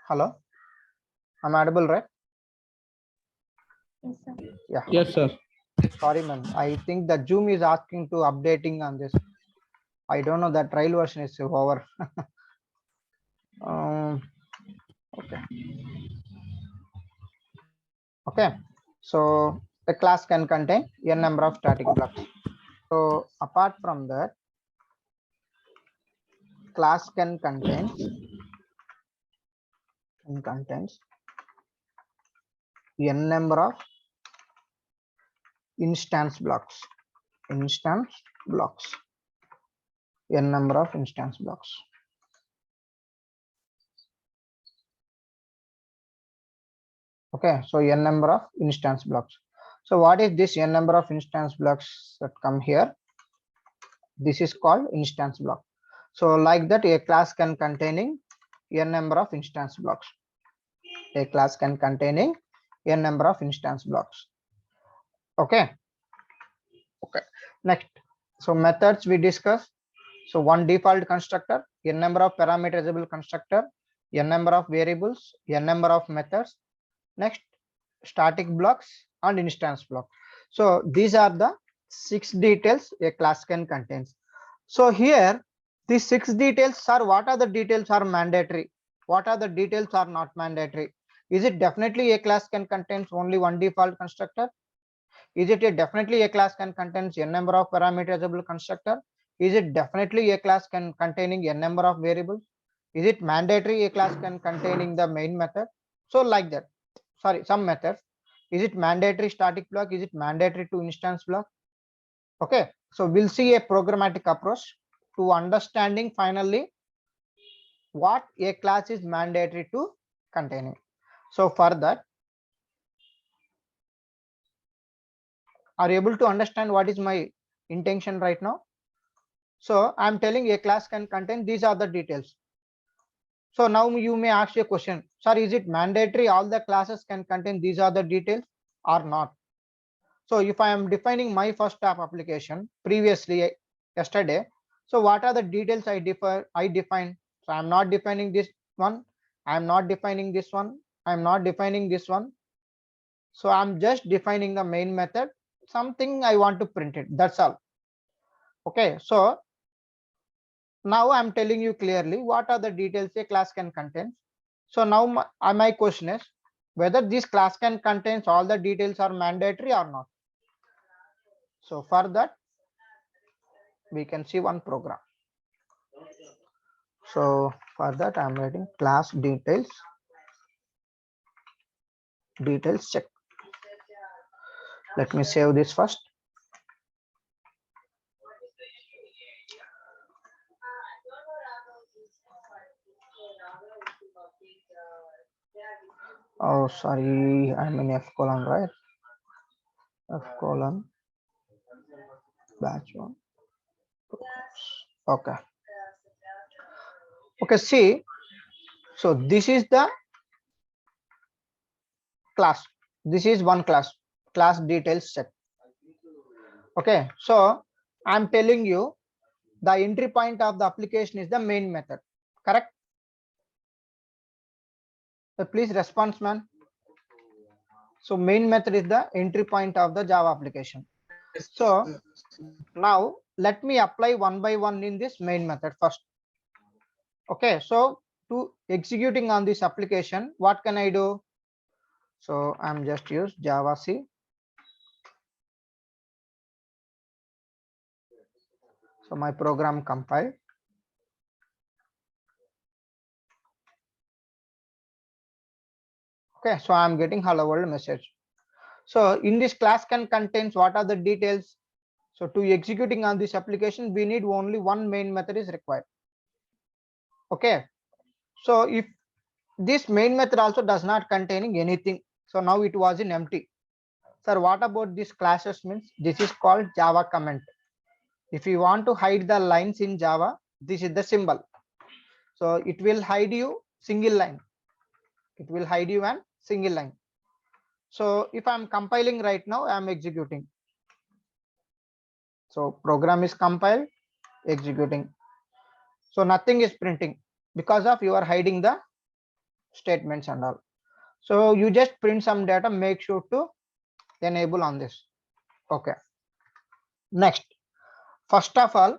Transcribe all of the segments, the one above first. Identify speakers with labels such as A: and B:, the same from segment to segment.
A: Hello, I'm audible, right?
B: Yes, sir.
A: Yeah.
C: Yes, sir.
A: Sorry, man. I think the Zoom is asking to updating on this. I don't know, that trial version is over. Okay. Okay. So a class can contain n number of static blocks. So apart from that, class can contains n number of instance blocks. Instance blocks. N number of instance blocks. Okay, so n number of instance blocks. So what is this n number of instance blocks that come here? This is called instance block. So like that, a class can containing n number of instance blocks. A class can containing n number of instance blocks. Okay. Okay. Next, so methods we discuss. So one default constructor, n number of parameterizable constructor, n number of variables, n number of methods. Next, static blocks and instance block. So these are the 6 details a class can contain. So here these 6 details are, what are the details are mandatory, what are the details are not mandatory? Is it definitely a class can contain only one default constructor? Is it definitely a class can contain n number of parameterizable constructor? Is it definitely a class can containing n number of variables? Is it mandatory a class can containing the main method? So like that, sorry, some methods. Is it mandatory static block? Is it mandatory to instance block? Okay, so we'll see a programmatic approach to understanding finally what a class is mandatory to containing. So for that, are you able to understand what is my intention right now? So I'm telling a class can contain, these are the details. So now you may ask a question, sir, is it mandatory all the classes can contain these are the details or not? So if I am defining my first app application previously yesterday, so what are the details I define? So I'm not defining this one, I'm not defining this one, I'm not defining this one. So I'm just defining the main method, something I want to print it, that's all. Okay, so now I'm telling you clearly what are the details a class can contain. So now my question is whether this class can contains all the details are mandatory or not. So for that, we can see one program. So for that, I'm writing class details check. Let me save this first. Oh, sorry, I'm in F colon, right? F colon batch one. Okay. Okay, see, so this is the class. This is one class details set. Okay, so I'm telling you the entry point of the application is the main method, correct? So please response, man. So main method is the entry point of the Java application. So now let me apply one by one in this main method first. Okay, so to executing on this application, what can I do? So I'm just use Java C. So my program compiled. Okay, so I'm getting hello world message. So in this class can contains what are the details. So to executing on this application, we need only one main method is required. Okay, so if this main method also does not containing anything, so now it was in empty. Sir, what about this classes means? This is called Java comment. If you want to hide the lines in Java, this is the symbol. So it will hide you single line. It will hide you one single line. So if I'm compiling right now, I'm executing. So program is compiled, executing. So nothing is printing because of you are hiding the statements and all. So you just print some data, make sure to enable on this. Okay. Next, first of all,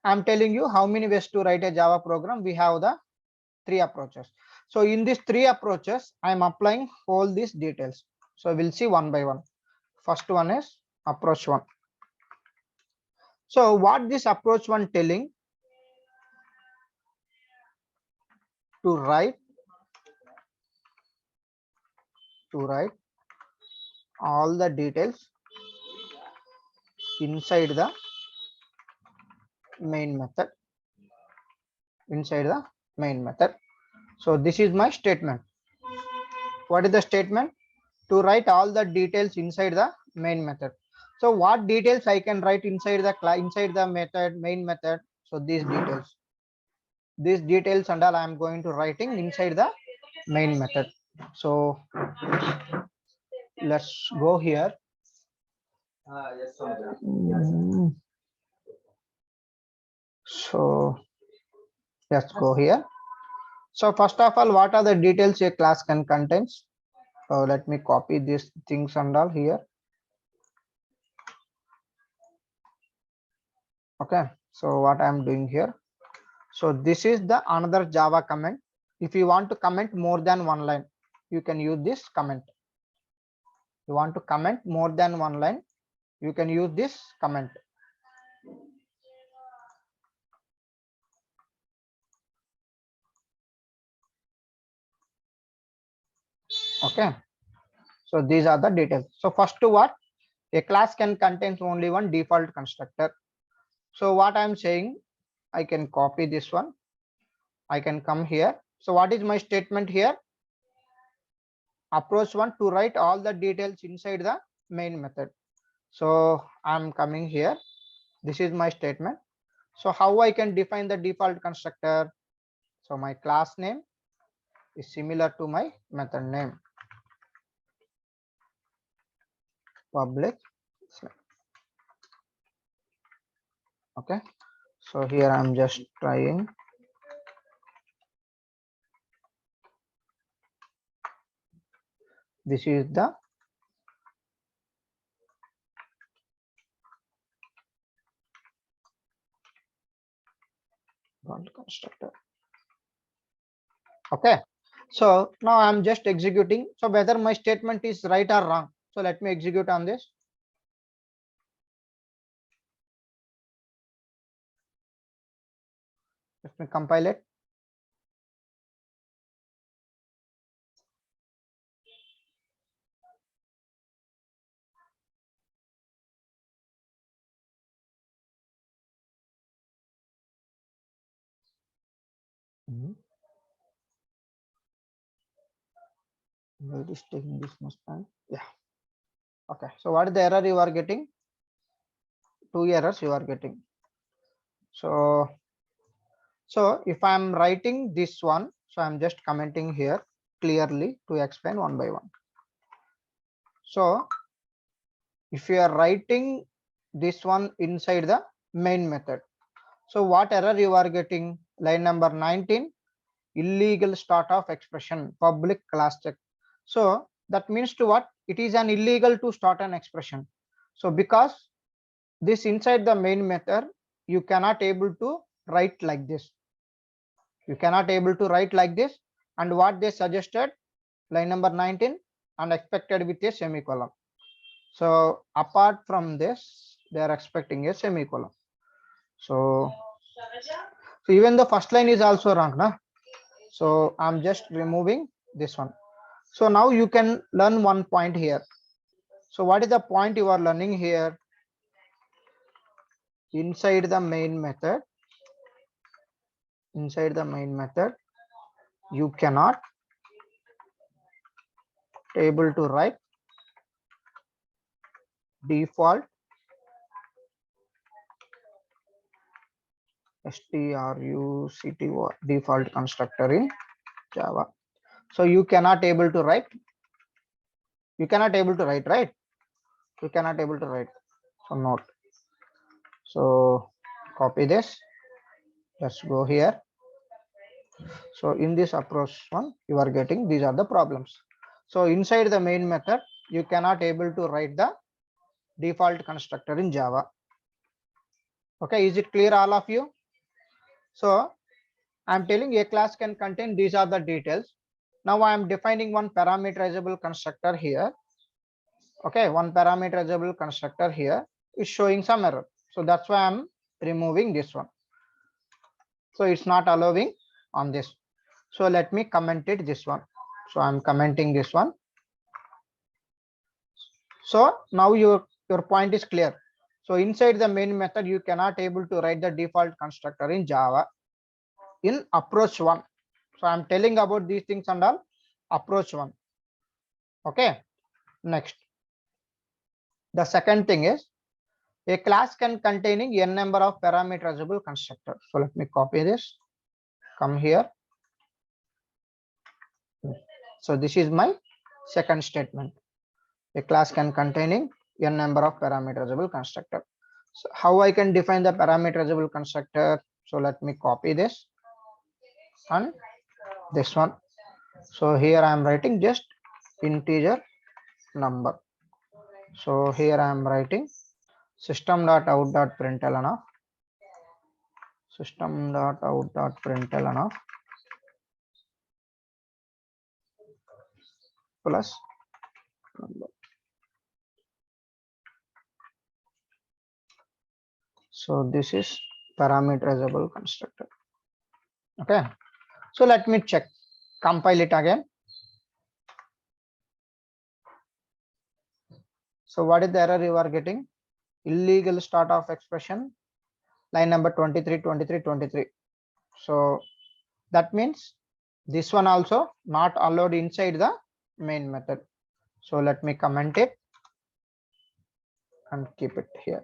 A: I'm telling you how many ways to write a Java program. We have the 3 approaches. So in these 3 approaches, I'm applying all these details. So we'll see one by one. First one is approach 1. So what this approach 1 telling? To write all the details inside the main method. So this is my statement. What is the statement? To write all the details inside the main method. So what details I can write inside the method, main method? So these details and all I am going to writing inside the main method. So let's go here. So let's go here. So first of all, what are the details a class can contain? So let me copy these things and all here. Okay, so what I'm doing here. So this is the another Java comment. If you want to comment more than one line, you can use this comment. You want to comment more than one line, you can use this comment. Okay, so these are the details. So first to what? A class can contain only one default constructor. So what I'm saying, I can copy this one. I can come here. So what is my statement here? Approach 1 to write all the details inside the main method. So I'm coming here. This is my statement. So how I can define the default constructor? So my class name is similar to my method name. Public. Okay. So here I'm just trying. This is the constructor. Okay. So now I'm just executing. So whether my statement is right or wrong. So let me execute on this. Let me compile it. Why it is taking this much time? Yeah. Okay. So what is the error you are getting? 2 errors you are getting. So if I'm writing this one, so I'm just commenting here clearly to explain one by one. So if you are writing this one inside the main method, so what error you are getting? Line number 19, illegal start of expression, public class check. So that means to what? It is an illegal to start an expression. So because this inside the main method, you cannot able to write like this. You cannot able to write like this. And what they suggested, line number 19, and expected with a semicolon. So apart from this, they are expecting a semicolon. So even the first line is also wrong, na? So I'm just removing this one. So now you can learn one point here. So what is the point you are learning here? Inside the main method, you cannot able to write default struct default constructor in Java. So you cannot able to write. You cannot able to write, right? You cannot able to write. So note. So copy this. Let's go here. So in this approach one, you are getting these are the problems. So inside the main method, you cannot able to write the default constructor in Java. Okay, is it clear all of you? So I'm telling a class can contain these are the details. Now I am defining one parameterizable constructor here. Okay, one parameterizable constructor here is showing some error. So that's why I'm removing this one. So it's not allowing on this. So let me comment it this one. So I'm commenting this one. So now your point is clear. So inside the main method, you cannot able to write the default constructor in Java in approach one. So I'm telling about these things and all approach one. Okay, next. The second thing is a class can containing n number of parameterizable constructors. So let me copy this, come here. So this is my second statement. A class can containing n number of parameterizable constructor. So how I can define the parameterizable constructor? So let me copy this and this one. So here I am writing just integer number. So here I am writing system.out.println of system.out.println of plus number. So this is parameterizable constructor. Okay, so let me check, compile it again. So what is the error you are getting? Illegal start of expression, line number 23, 23, 23. So that means this one also not allowed inside the main method. So let me comment it and keep it here.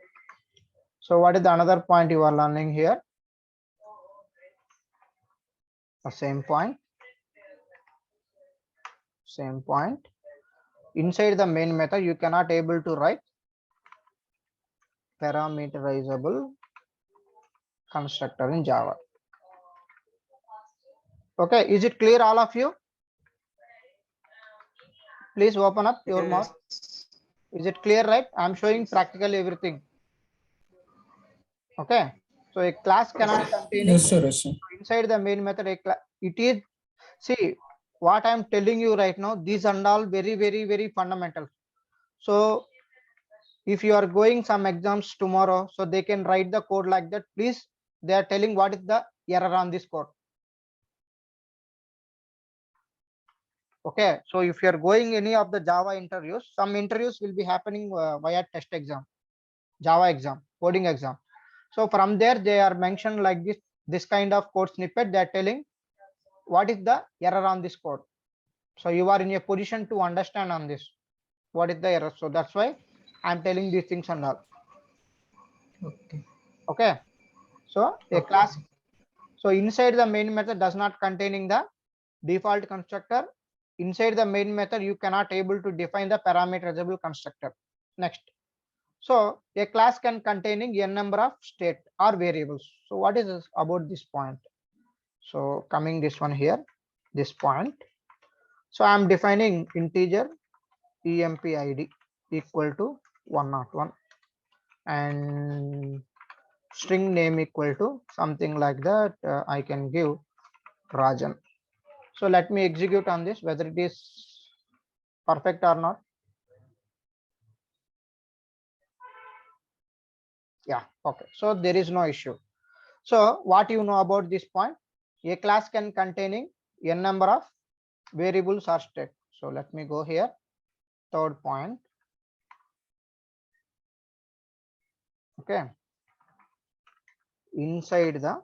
A: So what is the another point you are learning here? The same point. Inside the main method, you cannot able to write parameterizable constructor in Java. Okay, is it clear all of you? Please open up your mouth. Is it clear, right? I'm showing practically everything. Okay, so a class cannot contain
B: Yes, sir. Yes, sir.
A: inside the main method. It is, see what I'm telling you right now. These are all very, very, very fundamental. So if you are going some exams tomorrow, so they can write the code like that. Please, they are telling what is the error on this code. Okay, so if you are going any of the Java interviews, some interviews will be happening via test exam, Java exam, coding exam. So from there they are mentioned like this kind of code snippet. They are telling what is the error on this code. So you are in a position to understand on this what is the error. So that's why I'm telling these things and all. Okay, so a class, so inside the main method does not containing the default constructor. Inside the main method, you cannot able to define the parameterizable constructor. Next, so a class can containing n number of state or variables. So what is this about this point? So coming this one here, this point. So I'm defining integer empid equal to 101 and string name equal to something like that. I can give Rajan. So let me execute on this, whether it is perfect or not. Yeah, okay. So there is no issue. So what you know about this point? A class can containing n number of variables or state. So let me go here. Third point. Okay. Inside the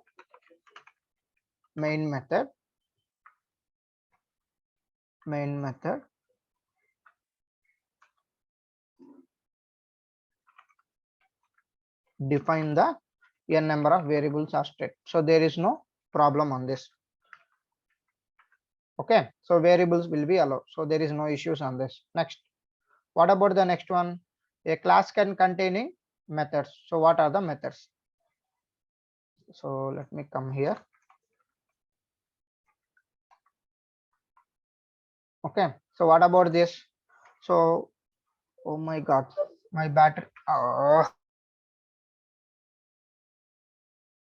A: main method, define the n number of variables or state. So there is no problem on this. Okay, so variables will be allowed. So there is no issues on this. Next, what about the next one? A class can containing methods. So what are the methods? So let me come here. Okay, so what about this? So, oh my god, my battery.